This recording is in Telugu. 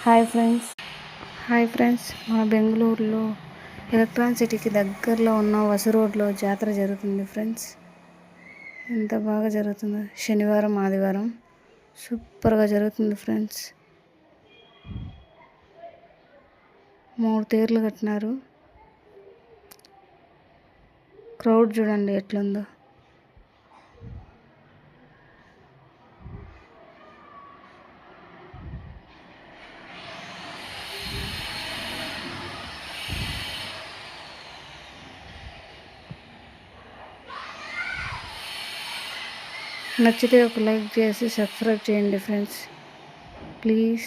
హాయ్ ఫ్రెండ్స్ మన బెంగళూరులో ఎలక్ట్రానిక్ సిటీకి దగ్గరలో ఉన్న వసు రోడ్లో జాతర జరుగుతుంది ఫ్రెండ్స్. ఎంత బాగా జరుగుతుందో, శనివారం ఆదివారం సూపర్గా జరుగుతుంది ఫ్రెండ్స్. 3 తేర్లు కట్టినారు. క్రౌడ్ చూడండి ఎట్లుందో. నచ్చితే ఒక లైక్ చేసి సబ్స్క్రైబ్ చేయండి ఫ్రెండ్స్, ప్లీజ్.